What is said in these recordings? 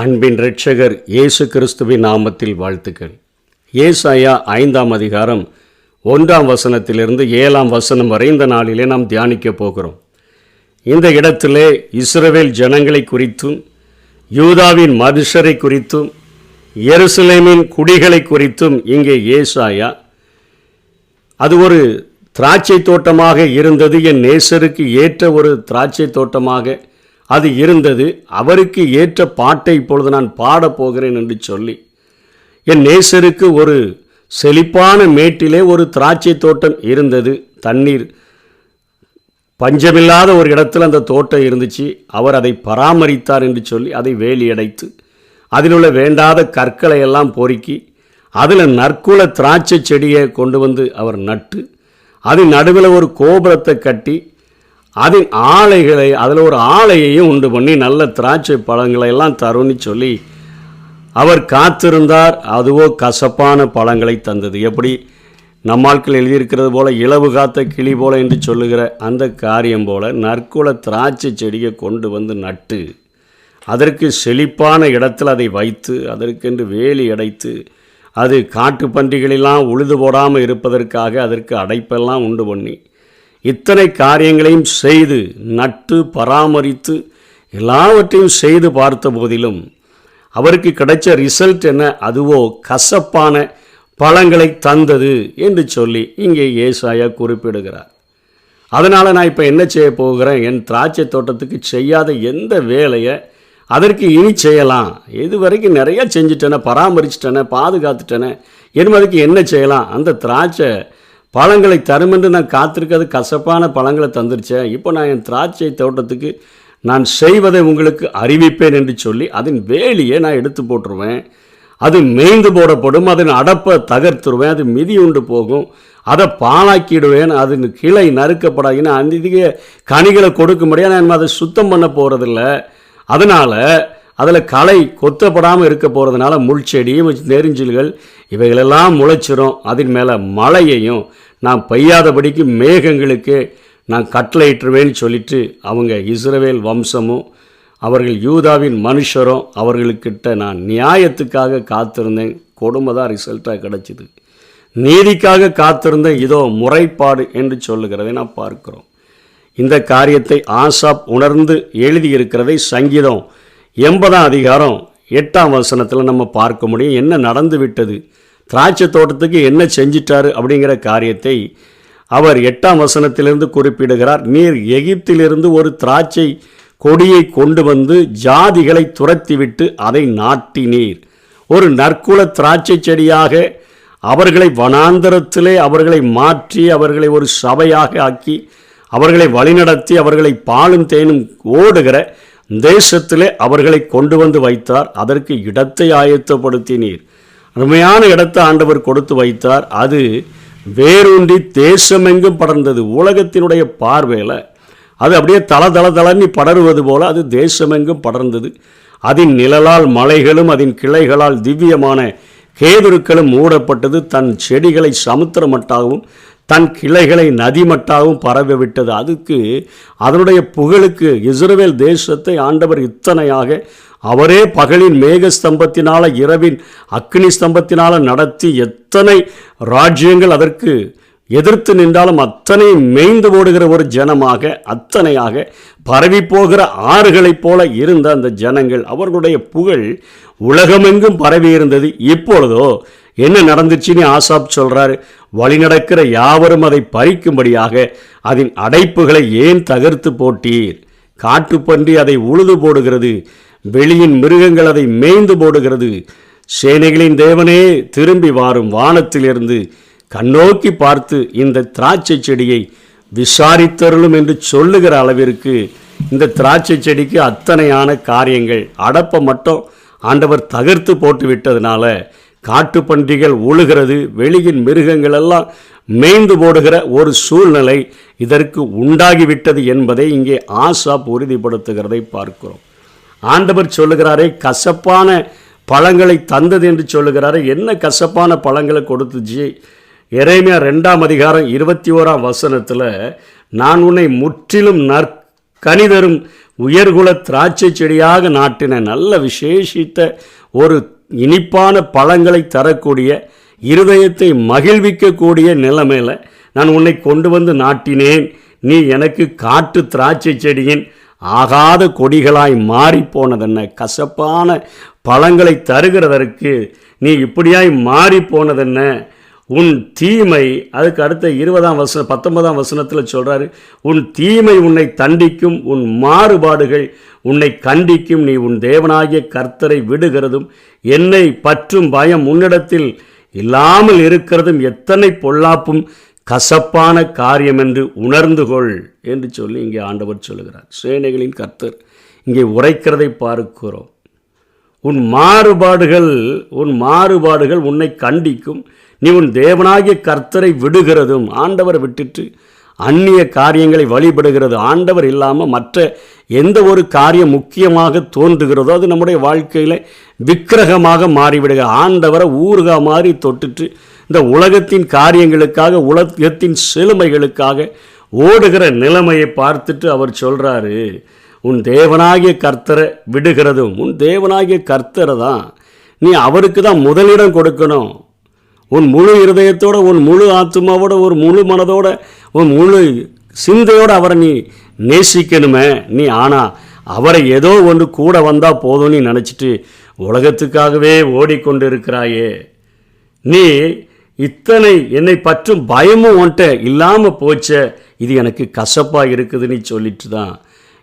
அன்பின் இரட்சகர் இயேசு கிறிஸ்துவின் நாமத்தில் வாழ்த்துக்கள். ஏசாயா 5ஆம் அதிகாரம் 1ஆம் வசனத்திலிருந்து 7ஆம் வசனம் வரை இந்த நாளிலே நாம் தியானிக்க போகிறோம். இந்த இடத்திலே இஸ்ரவேல் ஜனங்களை குறித்தும் யூதாவின் மனுஷரை குறித்தும் எருசலேமின் குடிகளை குறித்தும் இங்கே ஏசாயா, அது ஒரு திராட்சை தோட்டமாக இருந்தது, என் நேசருக்கு ஏற்ற ஒரு திராட்சை தோட்டமாக அது இருந்தது, அவருக்கு ஏற்ற பாட்டை இப்பொழுது நான் பாடப்போகிறேன் என்று சொல்லி, என் நேசருக்கு ஒரு செழிப்பான மேட்டிலே ஒரு திராட்சை தோட்டம் இருந்தது, தண்ணீர் பஞ்சமில்லாத ஒரு இடத்துல அந்த தோட்டம் இருந்துச்சு, அவர் அதை பராமரித்தார் என்று சொல்லி அதை வேலி அடைத்து அதில் உள்ள வேண்டாத கற்களை எல்லாம் பொறுக்கி அதில் நற்குல திராட்சை செடியை கொண்டு வந்து அவர் நட்டு அதன் நடுவில் ஒரு கோபுரத்தை கட்டி அதன் ஆலைகளை அதில் ஒரு ஆலையையும் உண்டு பண்ணி நல்ல திராட்சை பழங்களை எல்லாம் தரும்னு சொல்லி அவர் காத்திருந்தார். அதுவோ கசப்பான பழங்களை தந்தது. எப்படி நம்மாட்கள் எழுதியிருக்கிறது போல இலவு காத்த கிளி போல என்று சொல்லுகிற அந்த காரியம் போல நற்குல திராட்சை செடியை கொண்டு வந்து நட்டு அதற்கு செழிப்பான இடத்தில் அதை வைத்து அதற்கென்று வேலி அடைத்து அது காட்டு பன்றிகளெல்லாம் உழுது போடாமல் இருப்பதற்காக அதற்கு அடைப்பெல்லாம் உண்டு பண்ணி இத்தனை காரியங்களையும் செய்து நட்டு பராமரித்து எல்லாவற்றையும் செய்து பார்த்த போதிலும் அவருக்கு கிடைச்ச ரிசல்ட் என்ன? அதுவோ கசப்பான பழங்களை தந்தது என்று சொல்லி இங்கே ஏசாயா குறிப்பிடுகிறார். அதனால் நான் இப்போ என்ன செய்ய போகிறேன், என் திராட்சை தோட்டத்துக்கு செய்யாத எந்த வேலையை அதற்கு இனி செய்யலாம், இது வரைக்கும் நிறையா செஞ்சுட்டேனே, பராமரிச்சிட்டேனே, பாதுகாத்துட்டேனே, என்பதுக்கு என்ன செய்யலாம், அந்த திராட்சை பழங்களை தருமென்று நான் காத்திருக்கிறது கசப்பான பழங்களை தந்துருச்சேன், இப்போ நான் என் திராட்சை தோட்டத்துக்கு நான் செய்வதை உங்களுக்கு அறிவிப்பேன் என்று சொல்லி அதன் வேலியை நான் எடுத்து போட்டுருவேன், அது மேய்ந்து போடப்படும், அதன் அடப்பை தகர்த்துருவேன், அது மிதி உண்டு போகும், அதை பாழாக்கிடுவேன், அதன் கிளை நறுக்கப்படாதுன்னா அதிக கனிகளை கொடுக்க முடியாது, நான் அதை சுத்தம் பண்ண போகிறதில்ல, அதனால் அதில் களை கொத்தப்படாமல் இருக்க போகிறதுனால முள்செடி நெரிஞ்சில்கள் இவைகளெல்லாம் முளைச்சிரும், அதன் மேலே மழையையும் நான் பெய்யாதபடிக்கு மேகங்களுக்கு நான் கட்டளையிட்டுருவேன்னு சொல்லிட்டு அவங்க இஸ்ரவேல் வம்சமும் அவர்கள் யூதாவின் மனுஷரும் அவர்களுக்கிட்ட நான் நியாயத்துக்காக காத்திருந்தேன், கொடுமை தான் ரிசல்ட்டாக கிடச்சிது, நீதிக்காக காத்திருந்தேன், இதோ முறைப்பாடு என்று சொல்லுகிறதை நான் பார்க்கிறோம். இந்த காரியத்தை ஆசாப் உணர்ந்து எழுதியிருக்கிறதை சங்கீதம் 80ஆம் அதிகாரம் 8ஆம் வசனத்தில் நம்ம பார்க்க முடியும். என்ன நடந்து விட்டது, திராட்சை தோட்டத்துக்கு என்ன செஞ்சிட்டாரு அப்படிங்கிற காரியத்தை அவர் 8ஆம் வசனத்திலிருந்து குறிப்பிடுகிறார். நீர் எகிப்திலிருந்து ஒரு திராட்சை கொடியை கொண்டு வந்து ஜாதிகளை துரத்திவிட்டு அதை நாட்டினீர், ஒரு நற்குல திராட்சை செடியாக அவர்களை வனாந்தரத்திலே அவர்களை மாற்றி அவர்களை ஒரு சபையாக ஆக்கி அவர்களை வழிநடத்தி அவர்களை பாலும் தேனும் ஓடுகிற தேசத்திலே அவர்களை கொண்டு வந்து வைத்தார், அதற்கு இடத்தை ஆயத்தப்படுத்தினீர், அருமையான இடத்தை ஆண்டவர் கொடுத்து வைத்தார், அது வேரூன்றி தேசமெங்கும் படர்ந்தது. உலகத்தினுடைய பார்வையில் அது அப்படியே தளன்னு படருவது போல அது தேசமெங்கும் படர்ந்தது. அதன் நிழலால் மலைகளும் அதன் கிளைகளால் திவ்யமான கேதுருக்களும் மூடப்பட்டது, தன் செடிகளை சமுத்திரமட்டாகவும் தன் கிளைகளை நதிமட்டாகவும் பரவி விட்டது. அதுக்கு அதனுடைய புகழுக்கு இஸ்ரவேல் தேசத்தை ஆண்டவர் இத்தனையாக அவரே பகலின் மேக ஸ்தம்பத்தினால இரவின் அக்னி ஸ்தம்பத்தினால நடத்தி எத்தனை ராஜ்யங்கள் அதற்கு எதிர்த்து நின்றாலும் அத்தனை மேய்ந்து ஓடுகிற ஒரு ஜனமாக அத்தனையாக பரவி போகிற ஆறுகளைப் போல இருந்த அந்த ஜனங்கள், அவர்களுடைய புகழ் உலகமெங்கும் பரவி இருந்தது. இப்பொழுதோ என்ன நடந்துச்சுன்னு ஆசாப் சொல்கிறாரு, வழிநடக்கிற யாவரும் அதை பறிக்கும்படியாக அதன் அடைப்புகளை ஏன் தகர்த்து போட்டீர், காட்டுப்பன்றி அதை உழுது போடுகிறது, வெளியின் மிருகங்கள் அதை மேய்ந்து போடுகிறது, சேனைகளின் தேவனே திரும்பி வாரும், வானத்திலிருந்து கண்ணோக்கி பார்த்து இந்த திராட்சை செடியை விசாரித்தருளும் என்று சொல்லுகிற அளவிற்கு இந்த திராட்சை செடிக்கு அத்தனையான காரியங்கள், அடப்பை மட்டும் ஆண்டவர் தகர்த்து போட்டு விட்டதுனால காட்டு பன்றிகள் உழுகிறது, வெளியின் மிருகங்கள் எல்லாம் மேய்ந்து போடுகிற ஒரு சூழ்நிலை இதற்கு உண்டாகிவிட்டது என்பதை இங்கே ஆசாப் உறுதிப்படுத்துகிறதை பார்க்கிறோம். ஆண்டவர் சொல்லுகிறாரே கசப்பான பழங்களை தந்தது என்று சொல்லுகிறாரே, என்ன கசப்பான பழங்களை கொடுத்துச்சு? எரேமியா 2ஆம் அதிகாரம் 21ஆம் வசனத்தில், நான் உன்னை முற்றிலும் கனிதரும் உயர்குல திராட்சை செடியாக நாட்டின நல்ல விசேஷித்த ஒரு இனிப்பான பழங்களை தரக்கூடிய இருதயத்தை மகிழ்விக்கக்கூடிய நிலைமையில் நான் உன்னை கொண்டு வந்து நாட்டினேன். நீ எனக்கு காட்டு திராட்சை செடியின் ஆகாத கொடிகளாய் மாறிப்போனதென்ன? கசப்பான பழங்களை தருகிறதற்கு நீ இப்படியாய் மாறிப்போனதென்ன? உன் தீமை, அதுக்கு அடுத்த 19ஆம் வசனத்தில் சொல்கிறாரு, உன் தீமை உன்னை தண்டிக்கும், உன் மாறுபாடுகள் உன்னை கண்டிக்கும். நீ உன் தேவனாகிய கர்த்தரை விடுகிறதும் என்னை பற்றும் பயம் உன்னிடத்தில் இல்லாமல் இருக்கிறதும் எத்தனை பொல்லாப்பும் கசப்பான காரியம் என்று உணர்ந்து கொள் என்று சொல்லி இங்கே ஆண்டவர் சொல்லுகிறார். சேனைகளின் கர்த்தர் இங்கே உரைக்கிறதை பார்க்கிறோம். உன் மாறுபாடுகள் உன்னை கண்டிக்கும். நீ உன் தேவனாகிய கர்த்தரை விடுகிறதும், ஆண்டவரை விட்டுட்டு அந்நிய காரியங்களை வழிபடுகிறது, ஆண்டவர் இல்லாமல் மற்ற எந்த ஒரு காரியம் முக்கியமாக தோன்றுகிறதோ அது நம்முடைய வாழ்க்கையில் விக்கிரகமாக மாறிவிடுகிற, ஆண்டவரை ஊறுகா மாதிரி தொட்டுட்டு இந்த உலகத்தின் காரியங்களுக்காக, உலகத்தின் செழுமைகளுக்காக ஓடுகிற நிலைமையை பார்த்துட்டு அவர் சொல்கிறாரு, உன் தேவனாகிய கர்த்தரை விடுகிறதும். உன் தேவனாகிய கர்த்தரை தான் நீ அவருக்கு தான் முதலிடம் கொடுக்கணும். உன் முழு இருதயத்தோட, உன் முழு ஆத்மாவோட, ஒரு முழு மனதோட, உன் முழு சிந்தையோடு அவரை நீ நேசிக்கணுமே. நீ ஆனால் அவரை ஏதோ ஒன்று கூட வந்தால் போதும் நீ நினச்சிட்டு உலகத்துக்காகவே ஓடிக்கொண்டு இருக்கிறாயே. நீ இத்தனை என்னை பற்றும் பயமும் உன்ட்ட இல்லாமல் போச்ச, இது எனக்கு கசப்பாக இருக்குதுன்னு சொல்லிட்டு தான்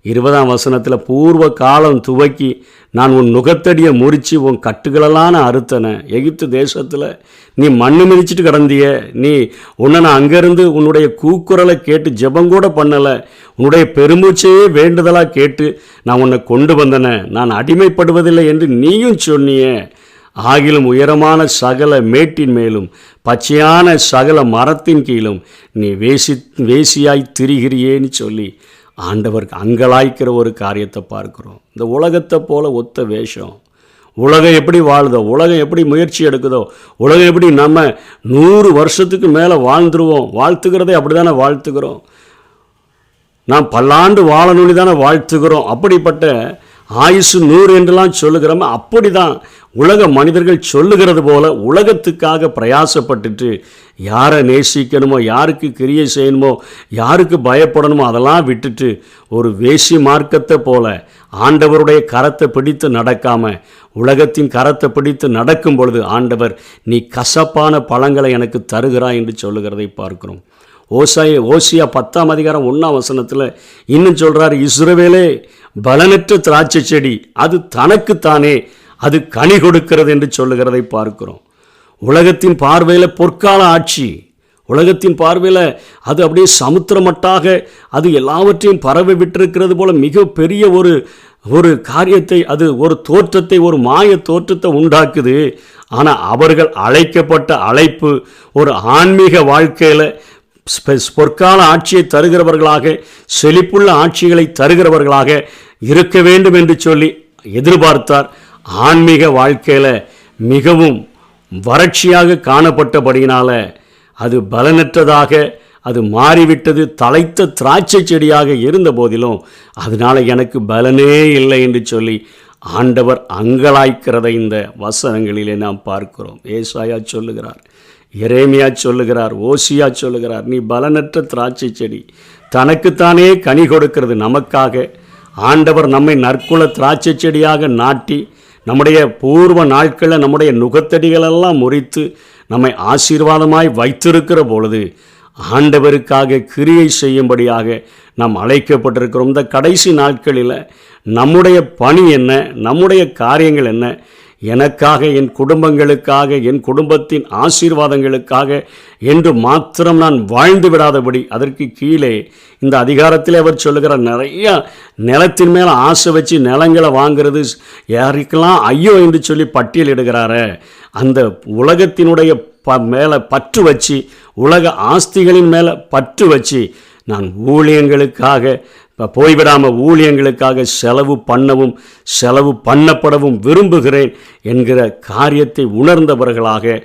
20ஆம் வசனத்தில் பூர்வ காலம் துவக்கி நான் உன் நுகத்தடியை முறித்து உன் கட்டுகளெல்லாம் அறுத்தனை. எகிப்து தேசத்தில் நீ மண்ணு மிதிச்சிட்டு கிடந்திய, நீ உன்னை நான் அங்கேருந்து உன்னுடைய கூக்குரலை கேட்டு ஜெபங்கூட பண்ணலை, உன்னுடைய பெருமூச்சையே வேண்டுதலாக கேட்டு நான் உன்னை கொண்டு வந்தன, நான் அடிமைப்படுவதில்லை என்று நீயும் சொன்னிய. ஆகிலும் உயரமான சகல மேட்டின் மேலும் பச்சையான சகல மரத்தின் கீழும் நீ வேசியாய் திரிகிறியேன்னு சொல்லி ஆண்டவர் அங்கலாய்க்கிற ஒரு காரியத்தை பார்க்குறோம். இந்த உலகத்தை போல ஒத்த வேஷம். உலகம் எப்படி வாழுதோ, உலகம் எப்படி முயற்சி எடுக்குதோ, உலகம் எப்படி நம்ம 100 வருஷத்துக்கு மேலே வாழ்ந்துருவோம், வாழ்த்துக்கிறதே அப்படி தானே வாழ்த்துக்கிறோம். நாம் பல்லாண்டு வாழணும்னு தானே வாழ்த்துக்கிறோம். அப்படிப்பட்ட ஆயுசு 100 என்றெல்லாம் சொல்லுகிறோம். அப்படி தான் உலக மனிதர்கள் சொல்லுகிறது போல உலகத்துக்காக பிரயாசப்பட்டுட்டு யாரை நேசிக்கணுமோ, யாருக்கு கிரியை செய்யணுமோ, யாருக்கு பயப்படணுமோ அதெல்லாம் விட்டுட்டு ஒரு வேசி மார்க்கத்தை போல ஆண்டவருடைய கரத்தை பிடித்து நடக்காமல் உலகத்தின் கரத்தை பிடித்து நடக்கும் பொழுது ஆண்டவர் நீ கசப்பான பழங்களை எனக்கு தருகிறாய் என்று சொல்லுகிறதை பார்க்கிறோம். ஓசியா 10ஆம் அதிகாரம் 1ஆம் வசனத்தில் இன்னும் சொல்கிறார், இஸ்ரவேலே பலனற்ற திராட்சை செடி, அது தனக்குத்தானே அது கனி கொடுக்கிறது என்று சொல்லுகிறதை பார்க்கிறோம். உலகத்தின் பார்வையில் பொற்கால ஆட்சி, உலகத்தின் பார்வையில் அது அப்படியே சமுத்திரமட்டாக அது எல்லாவற்றையும் பரவி விட்டிருக்கிறது போல மிக பெரிய ஒரு காரியத்தை, அது ஒரு தோற்றத்தை, ஒரு மாய தோற்றத்தை உண்டாக்குது. ஆனால் அவர்கள் அழைக்கப்பட்ட அழைப்பு ஒரு ஆன்மீக வாழ்க்கையில் பொற்கால ஆட்சியை தருகிறவர்களாக, செழிப்புள்ள ஆட்சிகளை தருகிறவர்களாக இருக்க வேண்டும் என்று சொல்லி எதிர்பார்த்தார். ஆன்மீக வாழ்க்கையில் மிகவும் வறட்சியாக காணப்பட்டபடியினால அது பலனற்றதாக அது மாறிவிட்டது. தழைத்த திராட்சை செடியாக இருந்த போதிலும் அதனால் எனக்கு பலனே இல்லை என்று சொல்லி ஆண்டவர் அங்கலாய்க்கிறதை இந்த வசனங்களிலே நாம் பார்க்கிறோம். ஏசாயா சொல்லுகிறார், எரேமியா சொல்லுகிறார், ஓசியா சொல்லுகிறார், நீ பலனற்ற திராட்சை செடி, தனக்குத்தானே கனி கொடுக்கிறது. நமக்காக ஆண்டவர் நம்மை நற்குல திராட்சை செடியாக நாட்டி நம்முடைய பூர்வ நாட்களில் நம்முடைய நுகத்தடிகளெல்லாம் முறித்து நம்மை ஆசீர்வாதமாய் வைத்திருக்கிற பொழுது ஆண்டவருக்காக கிரியை செய்யும்படியாக நாம் அழைக்கப்பட்டிருக்கிறோம். இந்த கடைசி நாட்களில் நம்முடைய பணி என்ன, நம்முடைய காரியங்கள் என்ன, எனக்காக, என் குடும்பங்களுக்காக, என் குடும்பத்தின் ஆசீர்வாதங்களுக்காக என்று மாத்திரம் நான் வாழ்ந்து விடாதபடி, அதற்கு கீழே இந்த அதிகாரத்தில் அவர் சொல்லுகிற நிறைய நிலத்தின் மேலே ஆசை வச்சு நிலங்களை வாங்கிறது யாருக்கெல்லாம் ஐயோ என்று சொல்லி பட்டியலிடுகிறார, அந்த உலகத்தினுடைய மேலே பற்று வச்சு, உலக ஆஸ்திகளின் மேலே பற்று வச்சு நான் ஊழியங்களுக்காக போய்விடாமல் ஊழியங்களுக்காக செலவு பண்ணப்படவும் விரும்புகிறேன் என்கிற காரியத்தை உணர்ந்தவர்களாக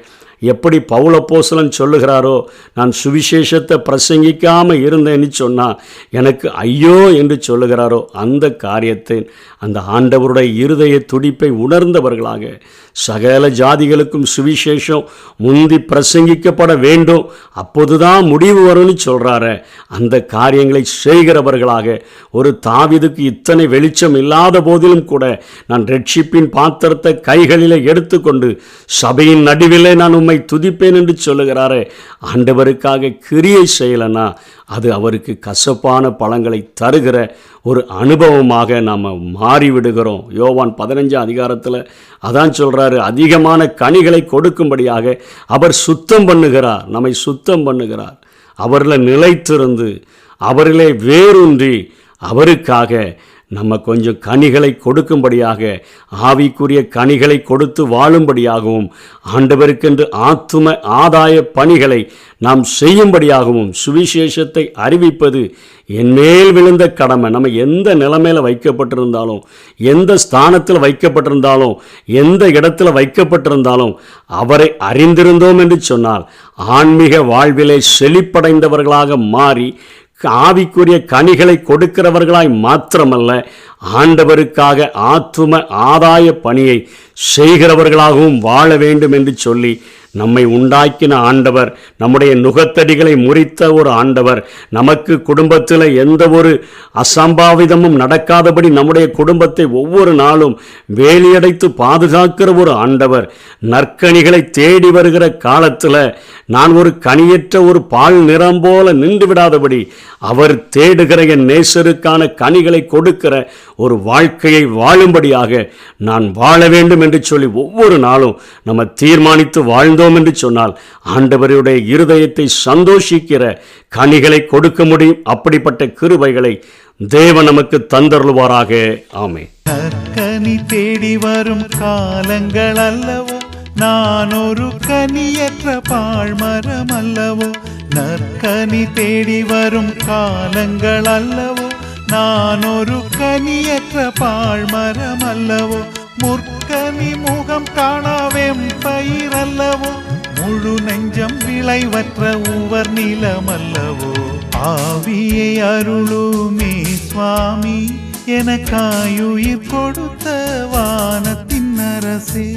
எப்படி பவுலப்போஸ்தலன் சொல்லுகிறாரோ, நான் சுவிசேஷத்தை பிரசங்கிக்காமல் இருந்தேன்னு சொன்னால் எனக்கு ஐயோ என்று சொல்லுகிறாரோ, அந்த காரியத்தை அந்த ஆண்டவருடைய இருதய துடிப்பை உணர்ந்தவர்களாக சகல ஜாதிகளுக்கும் சுவிசேஷம் முந்தி பிரசங்கிக்கப்பட வேண்டும், அப்போதுதான் முடிவு வரும்னு சொல்கிறாரு. அந்த காரியங்களை செய்கிறவர்களாக, ஒரு தாவீதுக்கு இத்தனை வெளிச்சம் இல்லாத போதிலும் கூட நான் ரட்சிப்பின் பாத்திரத்தை கைகளில் எடுத்துக்கொண்டு சபையின் நடுவிலே நான் உம்மை துதிப்பேன் என்று சொல்லுகிறாரே. ஆண்டவருக்காக கிரியை செய்யலைன்னா அது அவருக்கு கசப்பான பழங்களை தருகிற ஒரு அனுபவமாக நாம் மாறிவிடுகிறோம். யோவான் 15 அதிகாரத்தில் அதான் சொல்கிறாரு, அதிகமான கனிகளை கொடுக்கும்படியாக அவர் சுத்தம் பண்ணுகிறார், நம்மை சுத்தம் பண்ணுகிறார். அவரில் நிலைத்திருந்து அவரிலே வேரூன்றி அவருக்காக நம்ம கொஞ்சம் கனிகளை கொடுக்கும்படியாக, ஆவிக்குரிய கனிகளை கொடுத்து வாழும்படியாகவும், ஆண்டவருக்கென்று ஆத்தும ஆதாய பணிகளை நாம் செய்யும்படியாகவும், சுவிசேஷத்தை அறிவிப்பது என்மேல் விழுந்த கடமை. நம்ம எந்த நிலைமையில் வைக்கப்பட்டிருந்தாலும், எந்த ஸ்தானத்தில் வைக்கப்பட்டிருந்தாலும், எந்த இடத்துல வைக்கப்பட்டிருந்தாலும் அவரை அறிந்திருந்தோம் என்று சொன்னால் ஆன்மீக வாழ்விலே செழிப்படைந்தவர்களாக மாறி ஆவிக்குரிய கனிகளை கொடுக்கிறவர்களாய் மாத்திரமல்ல, ஆண்டவருக்காக ஆத்தும ஆதாய பணியை செய்கிறவர்களாகவும் வாழ வேண்டும் என்று சொல்லி நம்மை உண்டாக்கின ஆண்டவர், நம்முடைய நுகத்தடிகளை முறித்த ஒரு ஆண்டவர், நமக்கு குடும்பத்தில் எந்த ஒரு அசம்பாவிதமும் நடக்காதபடி நம்முடைய குடும்பத்தை ஒவ்வொரு நாளும் வேலியடைத்து பாதுகாக்கிற ஒரு ஆண்டவர், நற்கனிகளை தேடி வருகிற காலத்தில் நான் ஒரு கனியற்ற ஒரு பால் நிறம் போல நின்று விடாதபடி அவர் தேடுகிற என் நேசருக்கான கனிகளை கொடுக்கிற ஒரு வாழ்க்கையை வாழும்படியாக நான் வாழ வேண்டும் என்று சொல்லி ஒவ்வொரு நாளும் நம்ம தீர்மானித்து வாழ்ந்தோம் என்று சொன்னால் ஆண்டவருடைய இருதயத்தை சந்தோஷிக்கிற கனிகளை கொடுக்க முடியும். அப்படிப்பட்ட கிருபைகளை தேவன் நமக்கு தந்தருள்வாராக. ஆமே. நற்கனி தேடி வரும் காலங்கள் அல்லவோ, நான் ஒரு கனியற்ற பாழ்மரம் அல்லவோ. நற்கனி தேடி வரும் காலங்கள் அல்லவோ, நான் ஒரு கனியற்ற பாழ்மரம் அல்லவோ. முற்கனி முகம் காணாவெம் பயிரல்லவோ, முழு நெஞ்சம் விளைவற்ற உவர் நிலமல்லவோ. ஆவியை அருளுமே சுவாமி, எனக்காயுயிர் கொடுத்த வானத்தின் அரசே.